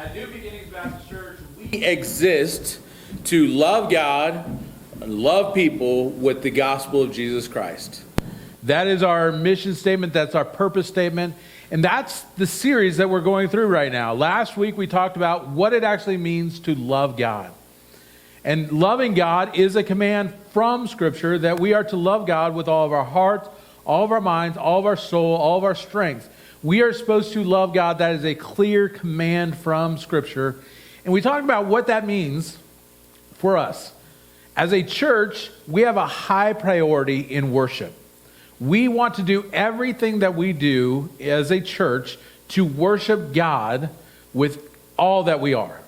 At New Beginnings Baptist Church, we exist to love God and love people with the gospel of Jesus Christ. That is our mission statement. That's our purpose statement. And that's the series that we're going through right now. Last week we talked about what it actually means to love God. And loving God is a command from Scripture that we are to love God with all of our heart, all of our minds, all of our soul, all of our strength. We are supposed to love God. That is a clear command from Scripture. And we talked about what that means for us. As a church, we have a high priority in worship. We want to do everything that we do as a church to worship God with all that we are.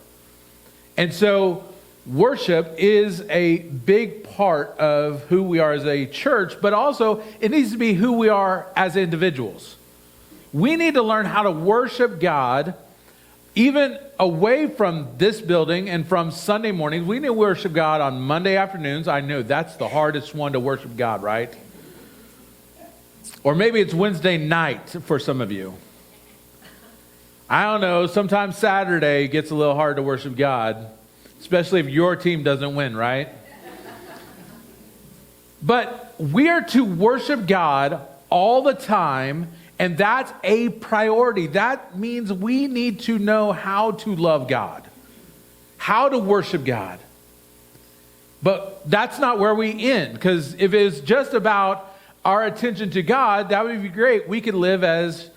And so worship is a big part of who we are as a church, but also it needs to be who we are as individuals. We need to learn how to worship God even away from this building and from Sunday mornings. We need to worship God on Monday afternoons. I know that's the hardest one to worship God, right? Or maybe it's Wednesday night for some of you. I don't know. Sometimes Saturday gets a little hard to worship God, especially if your team doesn't win, right? But we are to worship God all the time, and that's a priority. That means we need to know how to love God, how to worship God. But that's not where we end, because if it's just about our attention to God, that would be great. We could live as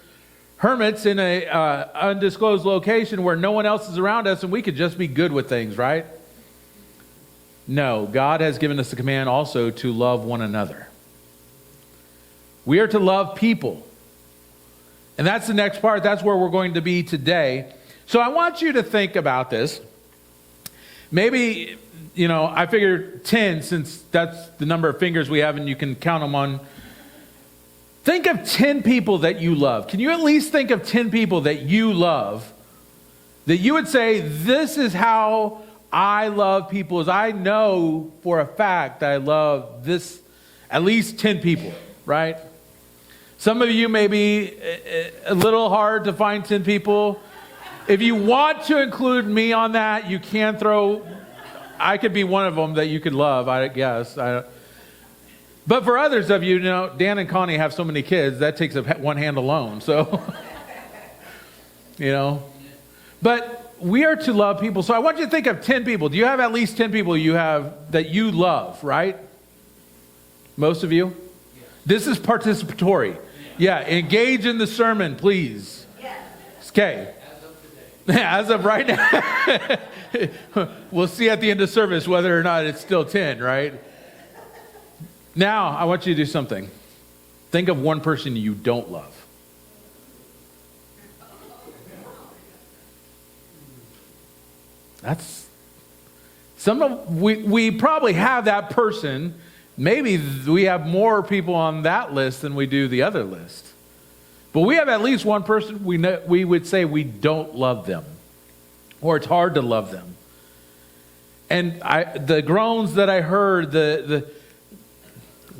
hermits in a undisclosed location where no one else is around us, and we could just be good with things, right? No, God has given us a command also to love one another. We are to love people. And that's the next part. That's where we're going to be today. So I want you to think about this. Maybe, I figured 10, since that's the number of fingers we have and you can count them on. Think of 10 people that you love. Can you at least think of 10 people that you love that you would say, this is how I love people, as I know for a fact that I love this, at least 10 people, right? Some of you may be a little hard to find 10 people. If you want to include me on that, you can I could be one of them that you could love, I guess. But for others of you, Dan and Connie have so many kids, that takes one hand alone. So, But we are to love people. So I want you to think of 10 people. Do you have at least 10 people you have that you love, right? Most of you? Yeah. This is participatory. Yeah, engage in the sermon, please. Yes. Okay. As of right now. We'll see at the end of service whether or not it's still 10, right? Now, I want you to do something. Think of one person you don't love. We probably have that person. Maybe we have more people on that list than we do the other list. But we have at least one person we would say we don't love them. Or it's hard to love them. And the groans that I heard,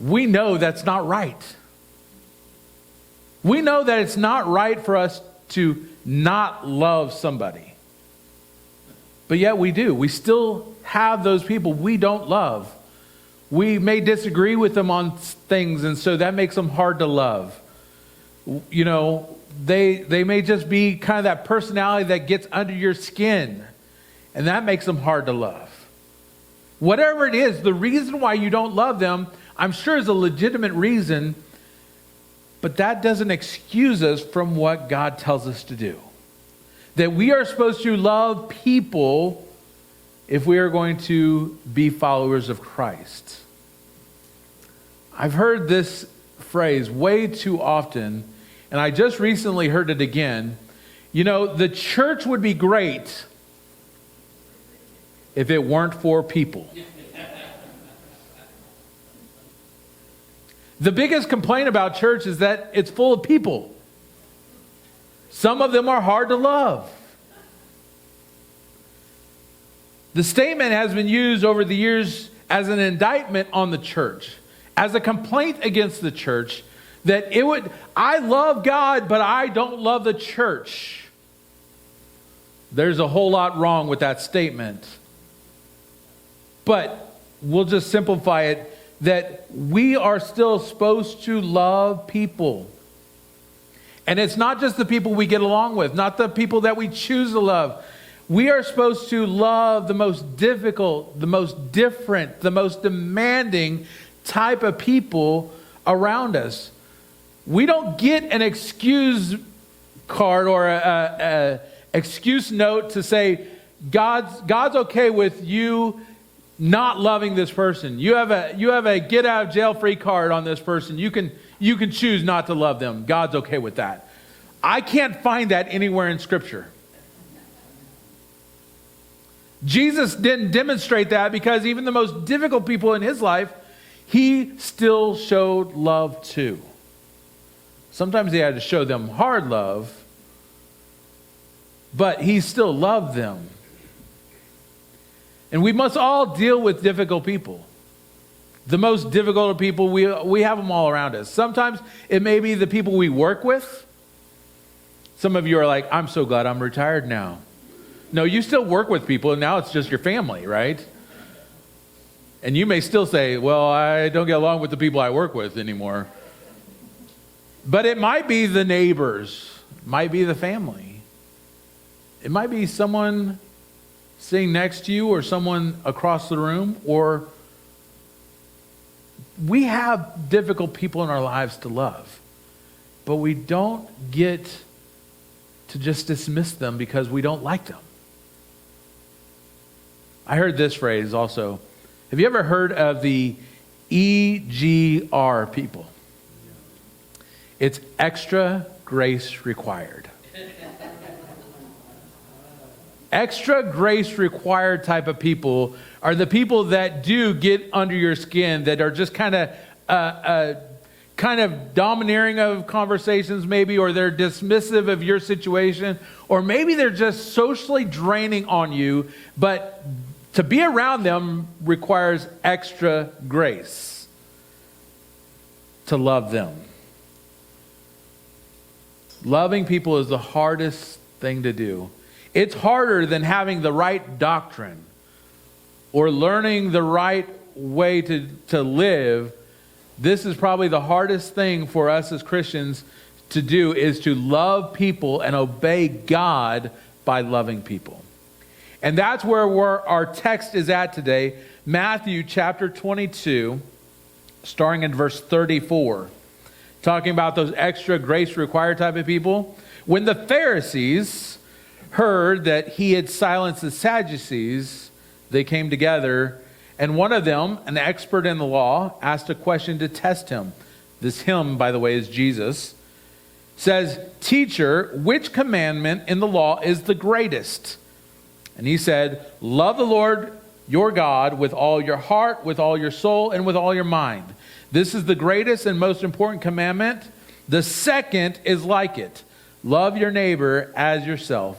we know that's not right. We know that it's not right for us to not love somebody. But yet we do. We still have those people we don't love. We may disagree with them on things, and so that makes them hard to love. They may just be kind of that personality that gets under your skin, and that makes them hard to love. Whatever it is, the reason why you don't love them, I'm sure is a legitimate reason, but that doesn't excuse us from what God tells us to do. That we are supposed to love people if we are going to be followers of Christ. I've heard this phrase way too often, and I just recently heard it again. The church would be great if it weren't for people. The biggest complaint about church is that it's full of people. Some of them are hard to love. The statement has been used over the years as an indictment on the church, as a complaint against the church, that I love God, but I don't love the church. There's a whole lot wrong with that statement. But we'll just simplify it that we are still supposed to love people. And it's not just the people we get along with, not the people that we choose to love. We are supposed to love the most difficult, the most different, the most demanding type of people around us. We don't get an excuse card or a excuse note to say God's okay with you not loving this person. You have a get out of jail free card on this person. You can choose not to love them. God's okay with that. I can't find that anywhere in Scripture. Jesus didn't demonstrate that because even the most difficult people in his life, he still showed love to. Sometimes he had to show them hard love, but he still loved them. And we must all deal with difficult people. The most difficult of people, we have them all around us. Sometimes it may be the people we work with. Some of you are like, I'm so glad I'm retired now. No, you still work with people, and now it's just your family, right? And you may still say, well, I don't get along with the people I work with anymore. But it might be the neighbors, might be the family. It might be someone sitting next to you or someone across the room, or we have difficult people in our lives to love, but we don't get to just dismiss them because we don't like them. I heard this phrase also. Have you ever heard of the EGR people? It's extra grace required. Extra grace required type of people are the people that do get under your skin, that are just kind of domineering of conversations maybe, or they're dismissive of your situation, or maybe they're just socially draining on you, but to be around them requires extra grace to love them. Loving people is the hardest thing to do. It's harder than having the right doctrine or learning the right way to live. This is probably the hardest thing for us as Christians to do, is to love people and obey God by loving people. And that's where our text is at today. Matthew chapter 22, starting in verse 34. Talking about those extra grace required type of people. When the Pharisees heard that he had silenced the Sadducees, they came together, and one of them, an expert in the law, asked a question to test him. This him, by the way, is Jesus. Says, "Teacher, which commandment in the law is the greatest?" And he said, "Love the Lord your God with all your heart, with all your soul, and with all your mind. This is the greatest and most important commandment. The second is like it. Love your neighbor as yourself.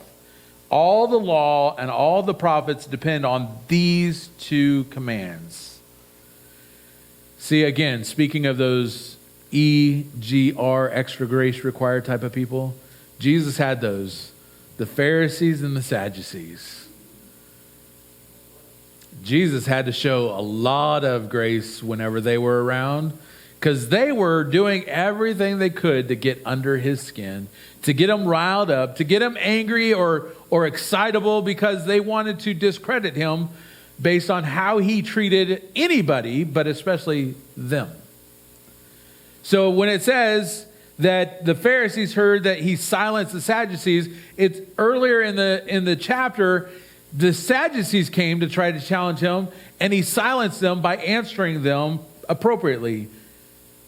All the law and all the prophets depend on these two commands." See, again, speaking of those EGR, extra grace required type of people, Jesus had those, the Pharisees and the Sadducees. Jesus had to show a lot of grace whenever they were around, because they were doing everything they could to get under his skin, to get him riled up, to get him angry or excitable, because they wanted to discredit him based on how he treated anybody, but especially them. So when it says that the Pharisees heard that he silenced the Sadducees, it's earlier in the chapter. The Sadducees came to try to challenge him, and he silenced them by answering them appropriately,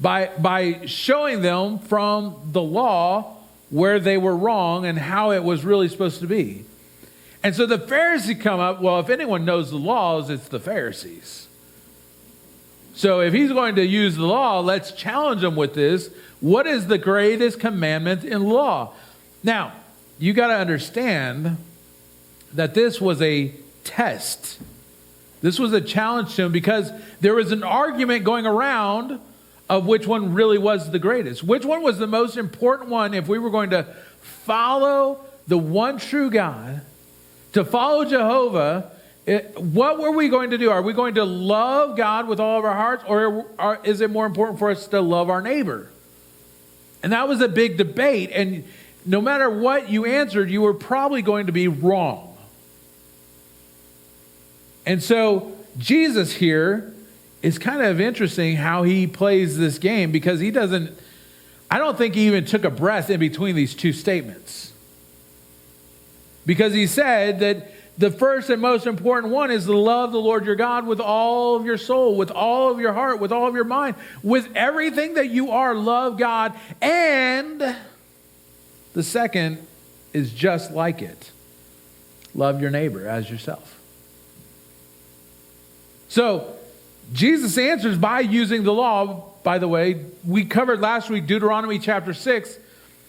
by showing them from the law where they were wrong and how it was really supposed to be. And so the Pharisees come up, well, if anyone knows the laws, it's the Pharisees. So if he's going to use the law, let's challenge him with this. What is the greatest commandment in law? Now, you got to understand that this was a test. This was a challenge to him, because there was an argument going around of which one really was the greatest. Which one was the most important one if we were going to follow the one true God To follow Jehovah, what were we going to do? Are we going to love God with all of our hearts, or is it more important for us to love our neighbor? And that was a big debate, and no matter what you answered, you were probably going to be wrong. And so Jesus here is kind of interesting how he plays this game, because I don't think he even took a breath in between these two statements. Because he said that the first and most important one is to love the Lord your God with all of your soul, with all of your heart, with all of your mind, with everything that you are, love God. And the second is just like it. Love your neighbor as yourself. So Jesus answers by using the law. By the way, we covered last week Deuteronomy chapter 6.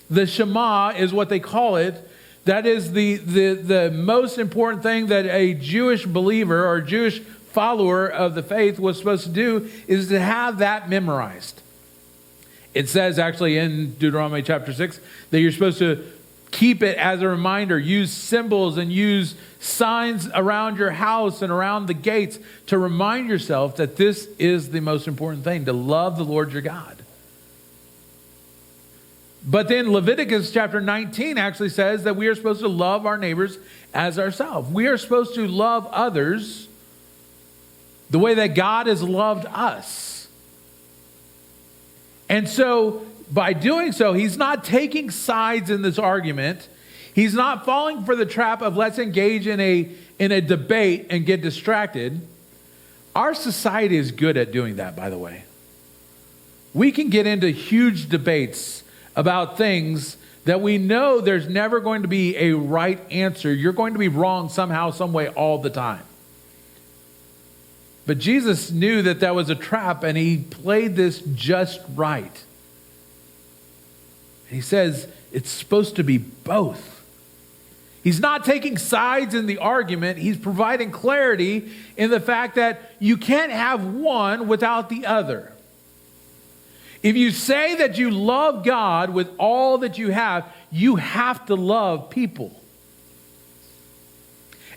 The Shema is what they call it. That is the most important thing that a Jewish believer or Jewish follower of the faith was supposed to do, is to have that memorized. It says actually in Deuteronomy chapter 6 that you're supposed to keep it as a reminder, use symbols and use signs around your house and around the gates to remind yourself that this is the most important thing, to love the Lord your God. But then Leviticus chapter 19 actually says that we are supposed to love our neighbors as ourselves. We are supposed to love others the way that God has loved us. And so by doing so, he's not taking sides in this argument. He's not falling for the trap of let's engage in a debate and get distracted. Our society is good at doing that, by the way. We can get into huge debates about things that we know there's never going to be a right answer. You're going to be wrong somehow, some way, all the time. But Jesus knew that that was a trap, and he played this just right. He says it's supposed to be both. He's not taking sides in the argument. He's providing clarity in the fact that you can't have one without the other. If you say that you love God with all that you have to love people.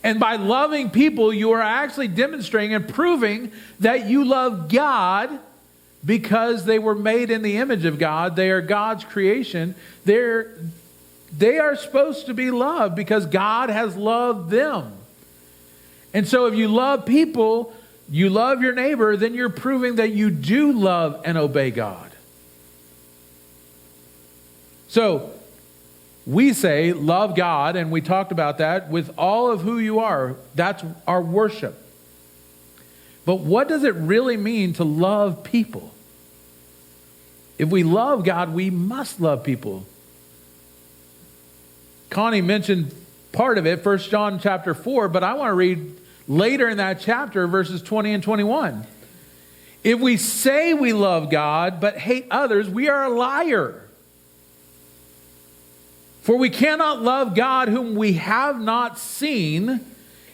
And by loving people, you are actually demonstrating and proving that you love God, because they were made in the image of God. They are God's creation. They are supposed to be loved because God has loved them. And so if you love people, you love your neighbor, then you're proving that you do love and obey God. So we say love God, and we talked about that, with all of who you are. That's our worship. But what does it really mean to love people? If we love God, we must love people. Connie mentioned part of it, 1 John chapter 4, but I want to read later in that chapter, verses 20 and 21. If we say we love God but hate others, we are a liar. For we cannot love God whom we have not seen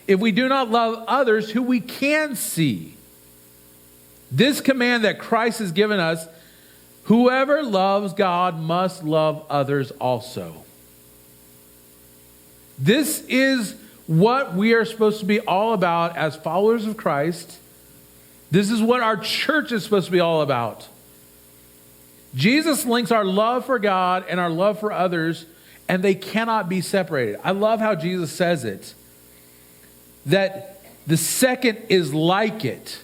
if we do not love others who we can see. This command that Christ has given us, whoever loves God must love others also. This is what we are supposed to be all about as followers of Christ. This is what our church is supposed to be all about. Jesus links our love for God and our love for others, and they cannot be separated. I love how Jesus says it, that the second is like it,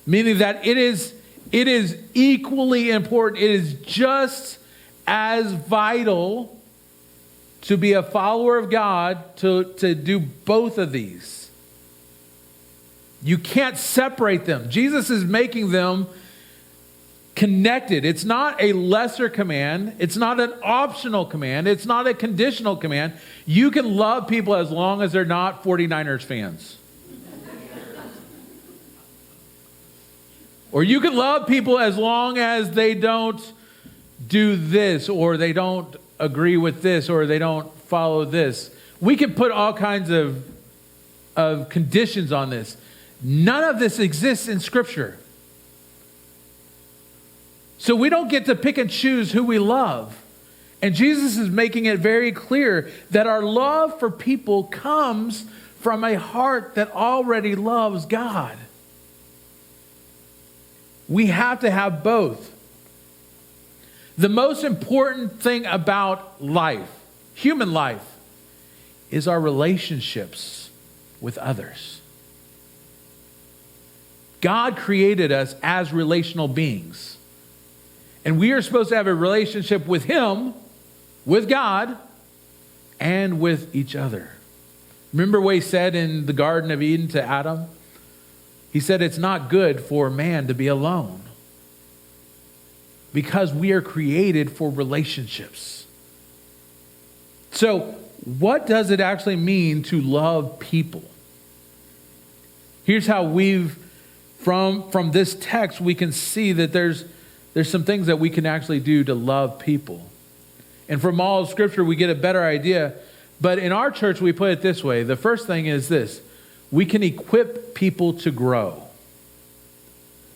meaning that it is equally important. It is just as vital to be a follower of God to do both of these. You can't separate them. Jesus is making them connected. It's not a lesser command. It's not an optional command. It's not a conditional command. You can love people as long as they're not 49ers fans. Or you can love people as long as they don't do this, or they don't agree with this, or they don't follow this. We can put all kinds of conditions on this. None of this exists in Scripture. So we don't get to pick and choose who we love. And Jesus is making it very clear that our love for people comes from a heart that already loves God. We have to have both. The most important thing about life, human life, is our relationships with others. God created us as relational beings. And we are supposed to have a relationship with Him, with God, and with each other. Remember what He said in the Garden of Eden to Adam? He said, it's not good for man to be alone. Because we are created for relationships. So, what does it actually mean to love people? Here's how from this text, we can see that there's some things that we can actually do to love people. And from all of Scripture, we get a better idea. But in our church, we put it this way. The first thing is this. We can equip people to grow.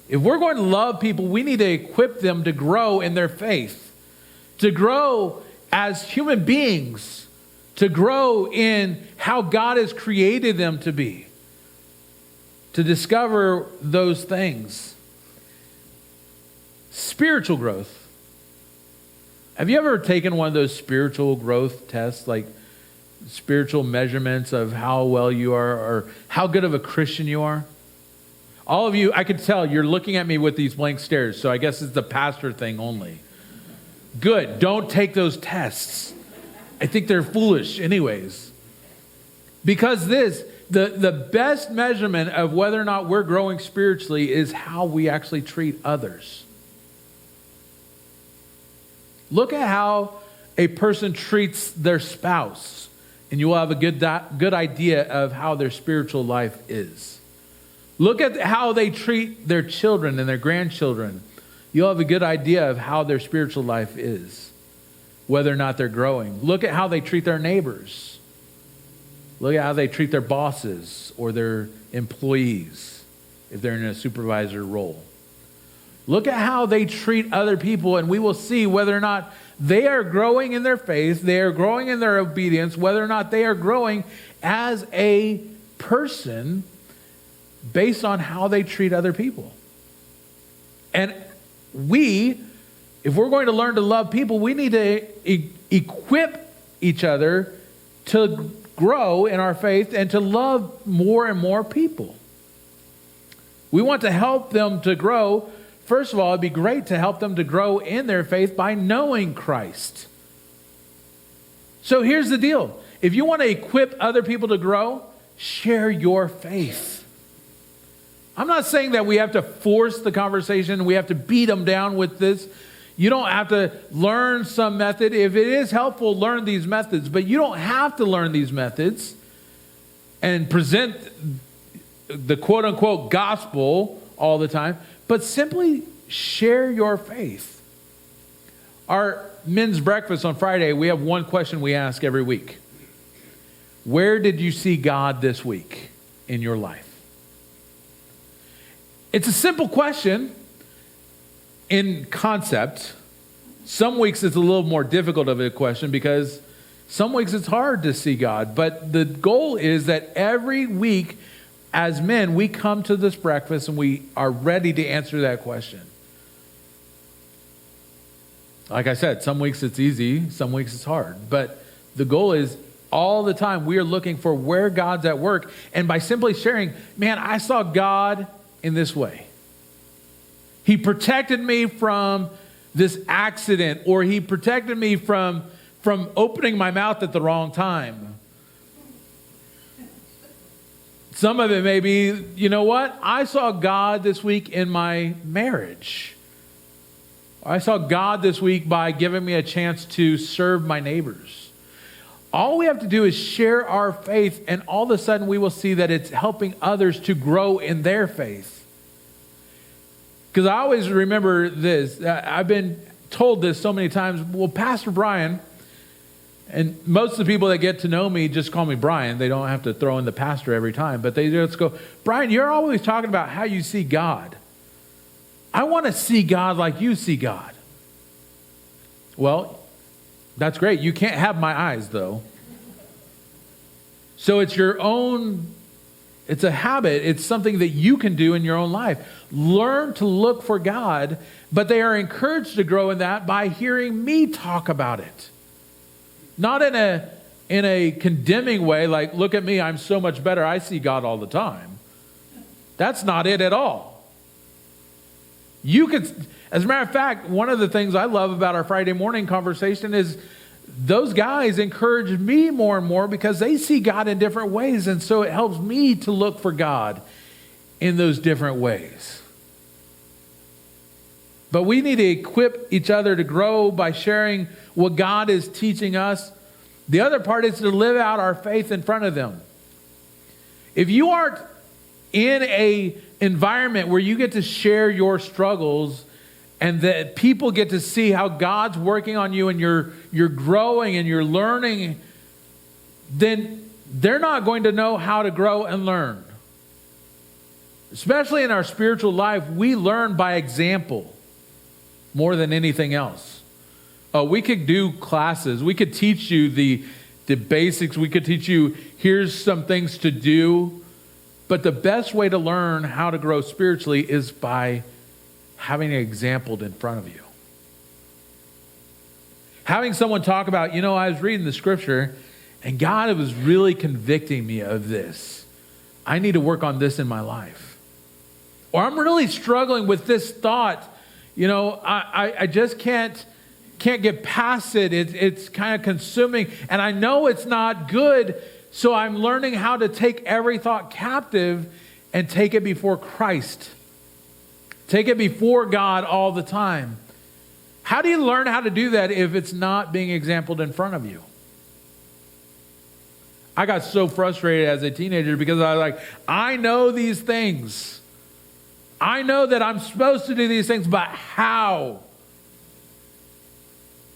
If we're going to love people, we need to equip them to grow in their faith, to grow as human beings, to grow in how God has created them to be, to discover those things. Spiritual growth. Have you ever taken one of those spiritual growth tests, like spiritual measurements of how well you are or how good of a Christian you are? All of you, I can tell you're looking at me with these blank stares, so I guess it's the pastor thing only. Good. Don't take those tests. I think they're foolish anyways. Because the best measurement of whether or not we're growing spiritually is how we actually treat others. Look at how a person treats their spouse, and you will have a good idea of how their spiritual life is. Look at how they treat their children and their grandchildren. You'll have a good idea of how their spiritual life is, whether or not they're growing. Look at how they treat their neighbors. Look at how they treat their bosses or their employees if they're in a supervisor role. Look at how they treat other people, and we will see whether or not they are growing in their faith, they are growing in their obedience, whether or not they are growing as a person based on how they treat other people. And if we're going to learn to love people, we need to equip each other to grow in our faith and to love more and more people. We want to help them to grow. First of all, it'd be great to help them to grow in their faith by knowing Christ. So here's the deal. If you want to equip other people to grow, share your faith. I'm not saying that we have to force the conversation. We have to beat them down with this. You don't have to learn some method. If it is helpful, learn these methods. But you don't have to learn these methods and present the quote-unquote gospel all the time. But simply share your faith. Our men's breakfast on Friday, we have one question we ask every week. Where did you see God this week in your life? It's a simple question in concept. Some weeks it's a little more difficult of a question because some weeks it's hard to see God. But the goal is that every week as men, we come to this breakfast and we are ready to answer that question. Like I said, some weeks it's easy, some weeks it's hard. But the goal is all the time we are looking for where God's at work. And by simply sharing, man, I saw God in this way. He protected me from this accident, or he protected me from opening my mouth at the wrong time. Some of it may be, you know what? I saw God this week in my marriage. I saw God this week by giving me a chance to serve my neighbors. All we have to do is share our faith, and all of a sudden we will see that it's helping others to grow in their faith. Because I always remember this. I've been told this so many times. Well, Pastor Brian, and most of the people that get to know me just call me Brian. They don't have to throw in the pastor every time. But they just go, Brian, you're always talking about how you see God. I want to see God like you see God. Well, That's great. You can't have my eyes, though. So it's your own, it's a habit. It's something that you can do in your own life. Learn to look for God, but they are encouraged to grow in that by hearing me talk about it. Not in a condemning way, like, look at me, I'm so much better, I see God all the time. That's not it at all. You could, as a matter of fact, one of the things I love about our Friday morning conversation is those guys encourage me more and more because they see God in different ways. And so it helps me to look for God in those different ways. But we need to equip each other to grow by sharing what God is teaching us. The other part is to live out our faith in front of them. If you aren't in an environment where you get to share your struggles and that people get to see how God's working on you and you're growing and you're learning, then they're not going to know how to grow and learn. Especially in our spiritual life, we learn by example more than anything else. We could do classes. We could teach you the basics. We could teach you, here's some things to do. But the best way to learn how to grow spiritually is by having it exampled in front of you. Having someone talk about, I was reading the scripture and God was really convicting me of this. I need to work on this in my life. Or I'm really struggling with this thought. I just can't get past it. It's kind of consuming. And I know it's not good. So I'm learning how to take every thought captive and take it before Christ. Take it before God all the time. How do you learn how to do that if it's not being exampled in front of you? I got so frustrated as a teenager because I was like, I know these things. I know that I'm supposed to do these things, but how?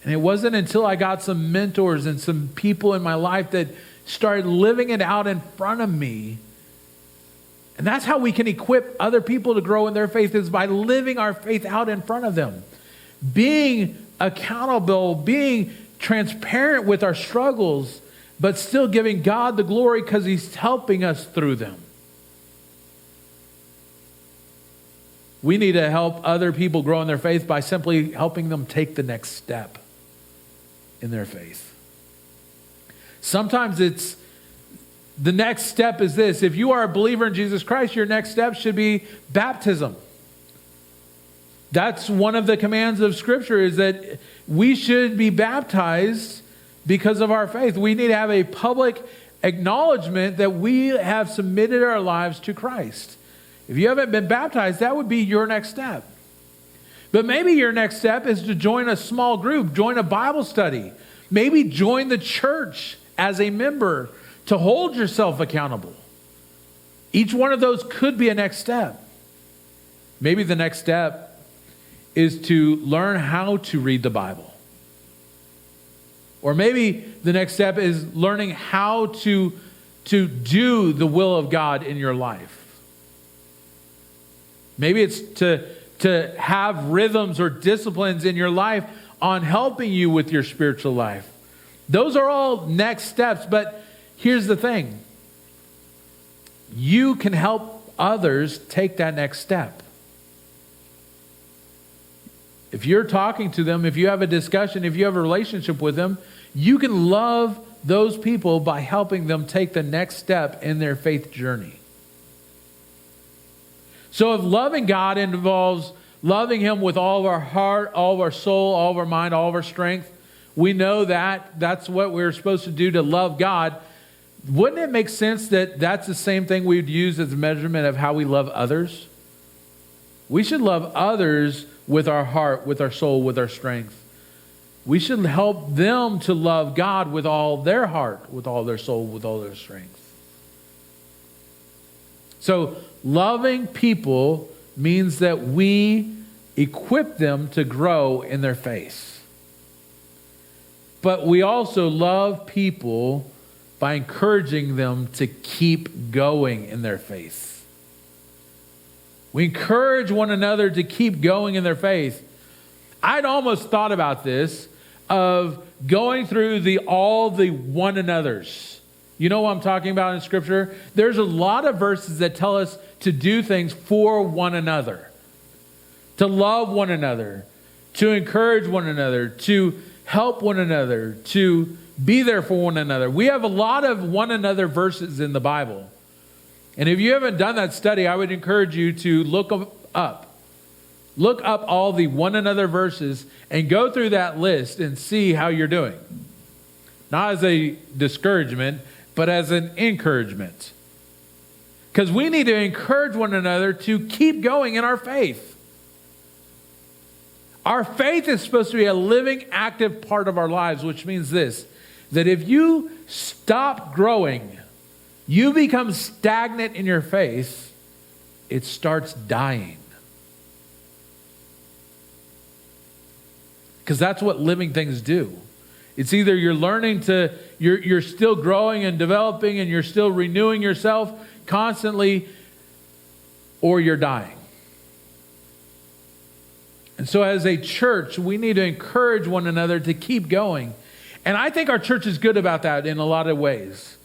And it wasn't until I got some mentors and some people in my life that started living it out in front of me. And that's how we can equip other people to grow in their faith, is by living our faith out in front of them. Being accountable, being transparent with our struggles, but still giving God the glory because He's helping us through them. We need to help other people grow in their faith by simply helping them take the next step in their faith. Sometimes the next step is this. If you are a believer in Jesus Christ, your next step should be baptism. That's one of the commands of Scripture, is that we should be baptized because of our faith. We need to have a public acknowledgement that we have submitted our lives to Christ. If you haven't been baptized, that would be your next step. But maybe your next step is to join a small group, join a Bible study, maybe join the church as a member to hold yourself accountable. Each one of those could be a next step. Maybe the next step is to learn how to read the Bible. Or maybe the next step is learning how to do the will of God in your life. Maybe it's to have rhythms or disciplines in your life on helping you with your spiritual life. Those are all next steps, but here's the thing. You can help others take that next step. If you're talking to them, if you have a discussion, if you have a relationship with them, you can love those people by helping them take the next step in their faith journey. So if loving God involves loving Him with all of our heart, all of our soul, all of our mind, all of our strength, we know that that's what we're supposed to do to love God. Wouldn't it make sense that that's the same thing we'd use as a measurement of how we love others? We should love others with our heart, with our soul, with our strength. We should help them to love God with all their heart, with all their soul, with all their strength. So loving people means that we equip them to grow in their faith. But we also love people by encouraging them to keep going in their faith. We encourage one another to keep going in their faith. I'd almost thought about this. of going through all the one another's. You know what I'm talking about in Scripture? There's a lot of verses that tell us to do things for one another, to love one another, to encourage one another, to help one another, to be there for one another. We have a lot of one another verses in the Bible. And if you haven't done that study, I would encourage you to look up. Look up all the one another verses and go through that list and see how you're doing. Not as a discouragement, but as an encouragement. Because we need to encourage one another to keep going in our faith. Our faith is supposed to be a living, active part of our lives, which means this, that if you stop growing, you become stagnant in your faith, it starts dying. Because that's what living things do. It's either you're learning you're still growing and developing and you're still renewing yourself constantly, or you're dying. And so as a church, we need to encourage one another to keep going. And I think our church is good about that in a lot of ways.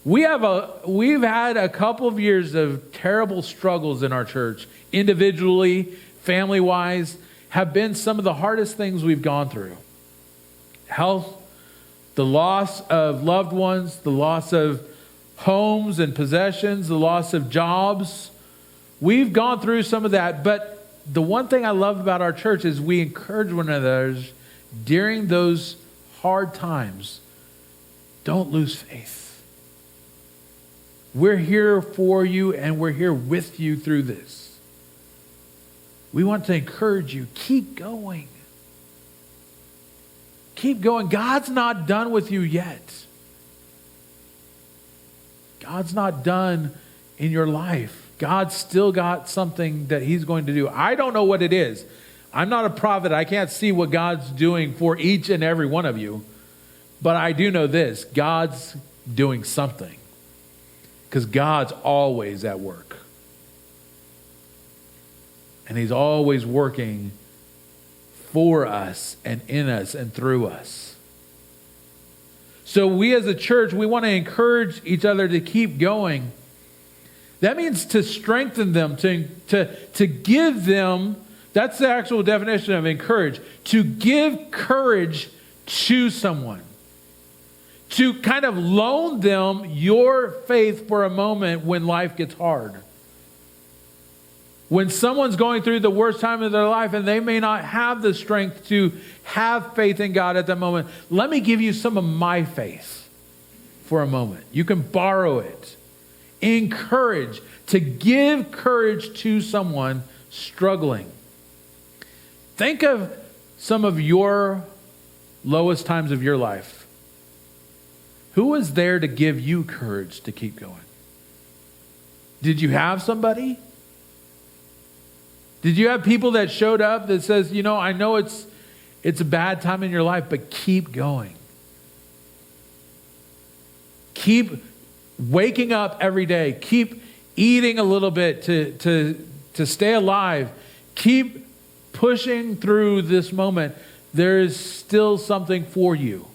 We've had a couple of years of terrible struggles in our church, individually, family-wise, have been some of the hardest things we've gone through. Health, the loss of loved ones, the loss of homes and possessions, the loss of jobs. We've gone through some of that, but the one thing I love about our church is we encourage one another during those hard times. Don't lose faith. We're here for you and we're here with you through this. We want to encourage you. Keep going. Keep going. God's not done with you yet. God's not done in your life. God's still got something that He's going to do. I don't know what it is. I'm not a prophet. I can't see what God's doing for each and every one of you. But I do know this. God's doing something. Because God's always at work. And He's always working for us and in us and through us. So we as a church, we want to encourage each other to keep going. That means to strengthen them, to give them, that's the actual definition of encourage, to give courage to someone. To kind of loan them your faith for a moment when life gets hard. When someone's going through the worst time of their life and they may not have the strength to have faith in God at that moment, let me give you some of my faith for a moment. You can borrow it. Encourage, to give courage to someone struggling. Think of some of your lowest times of your life. Who was there to give you courage to keep going? Did you have somebody? Did you have people that showed up that says, I know it's a bad time in your life, but keep going. Keep waking up every day. Keep eating a little bit to stay alive. Keep pushing through this moment. There is still something for you.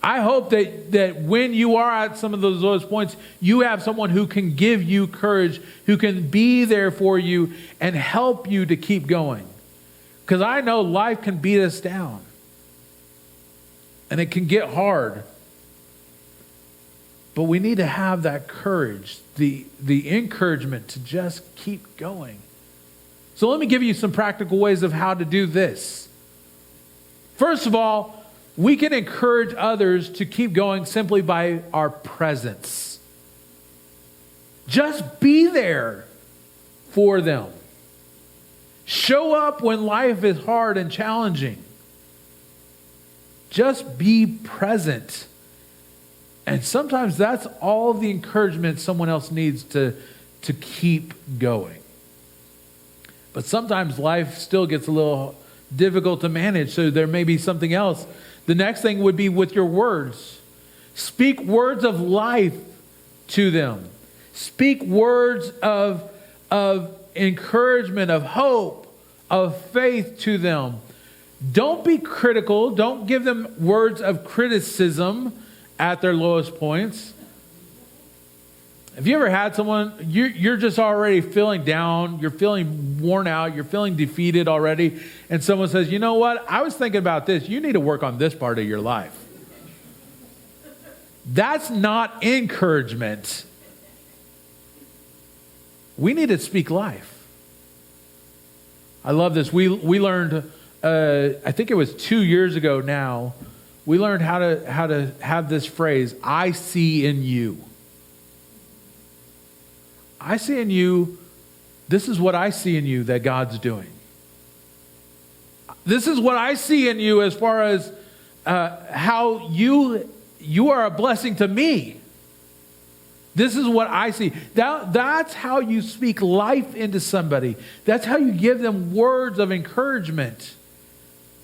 I hope that when you are at some of those lowest points, you have someone who can give you courage, who can be there for you and help you to keep going. Because I know life can beat us down. And it can get hard. But we need to have that courage, the encouragement to just keep going. So let me give you some practical ways of how to do this. First of all, we can encourage others to keep going simply by our presence. Just be there for them. Show up when life is hard and challenging. Just be present. And sometimes that's all the encouragement someone else needs to keep going. But sometimes life still gets a little difficult to manage, so there may be something else. The next thing would be with your words. Speak words of life to them. Speak words of encouragement, of hope, of faith to them. Don't be critical. Don't give them words of criticism at their lowest points. Have you ever had someone, you're just already feeling down, you're feeling worn out, you're feeling defeated already, and someone says, you know what, I was thinking about this. You need to work on this part of your life. That's not encouragement. We need to speak life. I love this. We learned, I think it was 2 years ago now, we learned how to have this phrase, I see in you. I see in you, this is what I see in you that God's doing. This is what I see in you as far as how you are a blessing to me. This is what I see. That's how you speak life into somebody. That's how you give them words of encouragement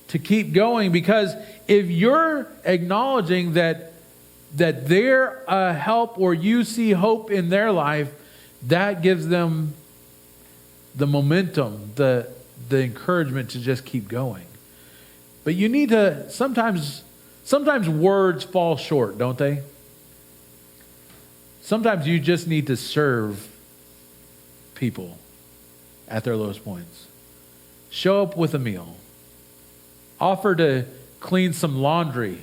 to keep going. Because if you're acknowledging that they're a help or you see hope in their life, that gives them the momentum, the encouragement to just keep going. But you need to, sometimes words fall short, don't they? Sometimes you just need to serve people at their lowest points. Show up with a meal. Offer to clean some laundry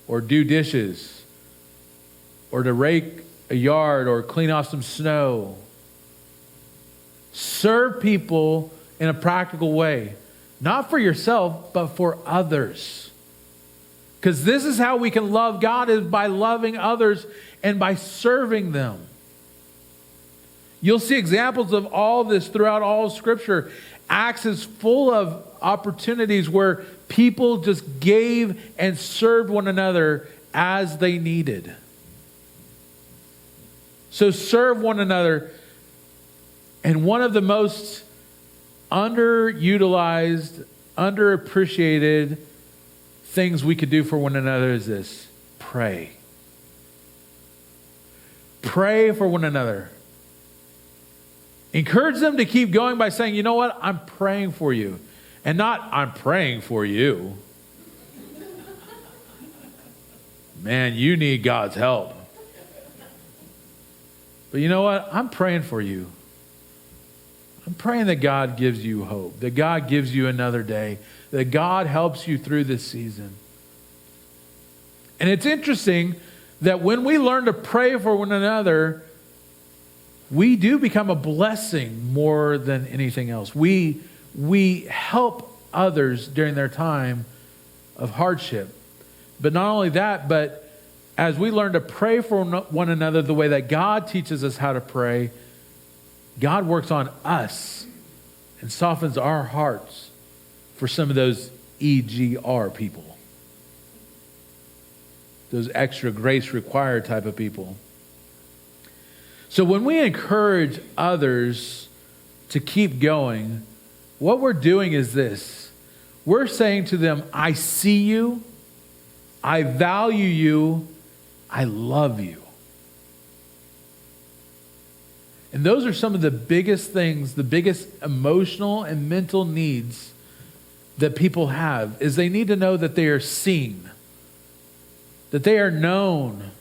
or do dishes or to rake a yard or clean off some snow. Serve people in a practical way. Not for yourself, but for others. Because this is how we can love God, is by loving others and by serving them. You'll see examples of all this throughout all of Scripture. Acts is full of opportunities where people just gave and served one another as they needed. So serve one another. And one of the most underutilized, underappreciated things we could do for one another is this: pray. Pray for one another. Encourage them to keep going by saying, you know what, I'm praying for you. And not, I'm praying for you. Man, you need God's help. But you know what? I'm praying for you. I'm praying that God gives you hope, that God gives you another day, that God helps you through this season. And it's interesting that when we learn to pray for one another, we do become a blessing more than anything else. We help others during their time of hardship. But not only that, but as we learn to pray for one another the way that God teaches us how to pray, God works on us and softens our hearts for some of those EGR people. Those extra grace required type of people. So when we encourage others to keep going, what we're doing is this. We're saying to them, I see you, I value you, I love you. And those are some of the biggest things, the biggest emotional and mental needs that people have, is they need to know that they are seen, that they are known,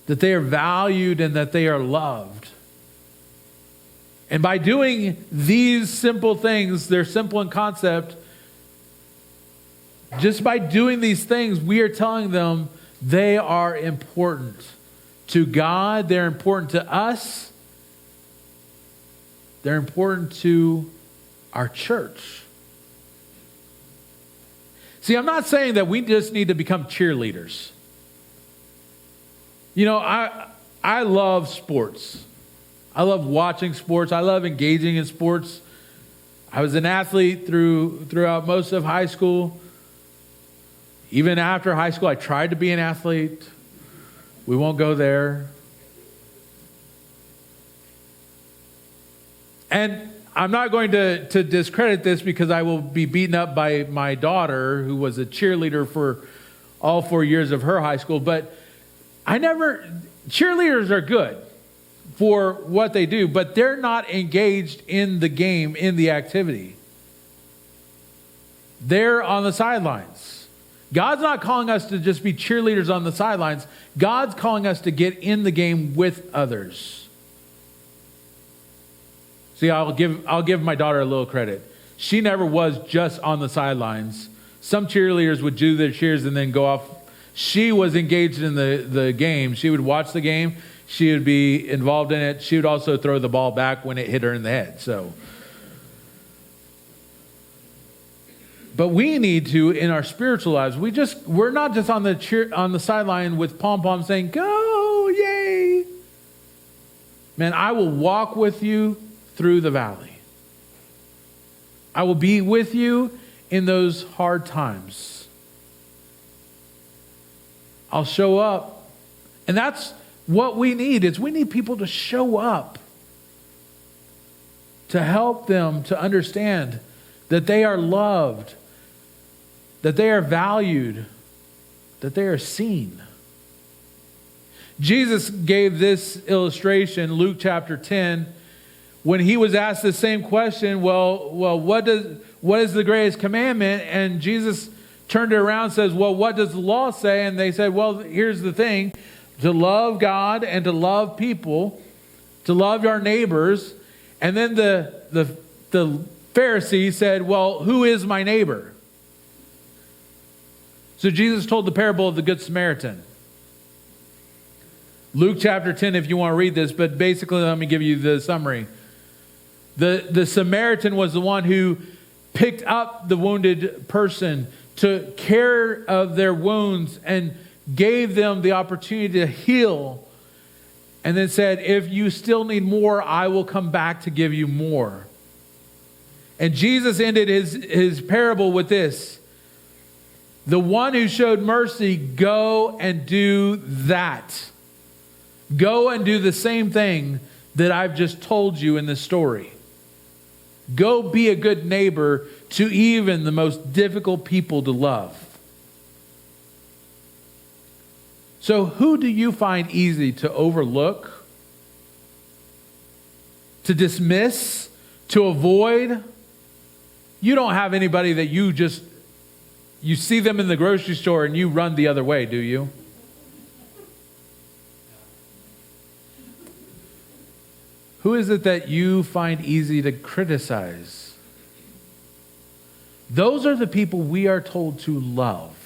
that they are valued, and that they are loved. And by doing these simple things, they're simple in concept, just by doing these things, we are telling them they are important to God, they're important to us, they're important to our church. See, I'm not saying that we just need to become cheerleaders. You know, I love sports. I love watching sports. I love engaging in sports. I was an athlete throughout most of high school. Even after high school, I tried to be an athlete. We won't go there. And I'm not going to discredit this because I will be beaten up by my daughter, who was a cheerleader for all 4 years of her high school. But cheerleaders are good for what they do, but they're not engaged in the game, in the activity. They're on the sidelines. God's not calling us to just be cheerleaders on the sidelines. God's calling us to get in the game with others. See, I'll give my daughter a little credit. She never was just on the sidelines. Some cheerleaders would do their cheers and then go off. She was engaged in the game. She would watch the game. She would be involved in it. She would also throw the ball back when it hit her in the head. But we need to, in our spiritual lives, we're not just on the sideline with pom-poms saying, go, yay. Man, I will walk with you through the valley. I will be with you in those hard times. I'll show up. And that's what we need, is we need people to show up, to help them to understand that they are loved, that they are valued, that they are seen. Jesus gave this illustration, Luke chapter 10, when he was asked the same question, well, what is the greatest commandment? And Jesus turned it around and says, well, what does the law say? And they said, well, here's the thing, to love God and to love people, to love our neighbors. And then the Pharisee said, well, who is my neighbor? So Jesus told the parable of the Good Samaritan. Luke chapter 10, if you want to read this, but basically let me give you the summary. The Samaritan was the one who picked up the wounded person, took care of their wounds, and gave them the opportunity to heal. And then said, if you still need more, I will come back to give you more. And Jesus ended his parable with this. The one who showed mercy, go and do that. Go and do the same thing that I've just told you in this story. Go be a good neighbor to even the most difficult people to love. So who do you find easy to overlook, to dismiss, to avoid? You don't have anybody that you see them in the grocery store and you run the other way, do you? Who is it that you find easy to criticize? Those are the people we are told to love.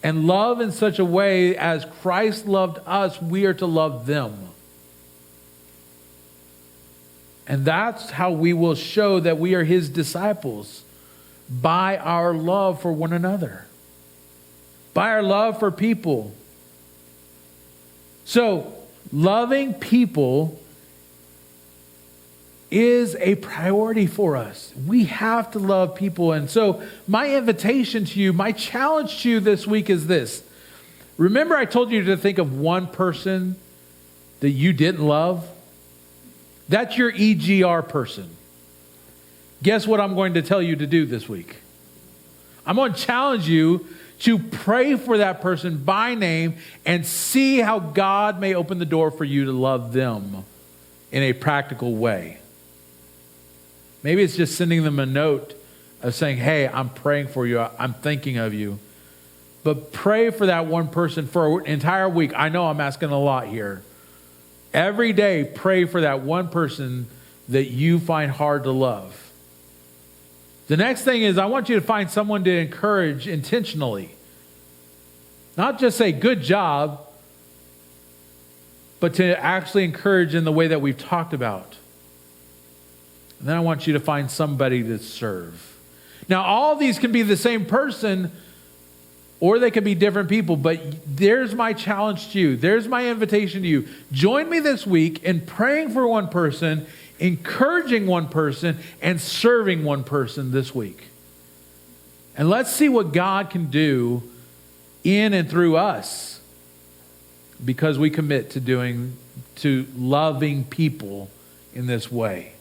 And love in such a way as Christ loved us, we are to love them. And that's how we will show that we are his disciples, by our love for one another, by our love for people. So, loving people is a priority for us. We have to love people. And so my invitation to you, my challenge to you this week is this. Remember I told you to think of one person that you didn't love? That's your EGR person. Guess what I'm going to tell you to do this week? I'm going to challenge you to pray for that person by name and see how God may open the door for you to love them in a practical way. Maybe it's just sending them a note of saying, hey, I'm praying for you. I'm thinking of you. But pray for that one person for an entire week. I know I'm asking a lot here. Every day, pray for that one person that you find hard to love. The next thing is I want you to find someone to encourage intentionally. Not just say, good job, but to actually encourage in the way that we've talked about. And then I want you to find somebody to serve. Now, all of these can be the same person, or they can be different people, but there's my challenge to you. There's my invitation to you. Join me this week in praying for one person, encouraging one person, and serving one person this week. And let's see what God can do in and through us because we commit to loving people in this way.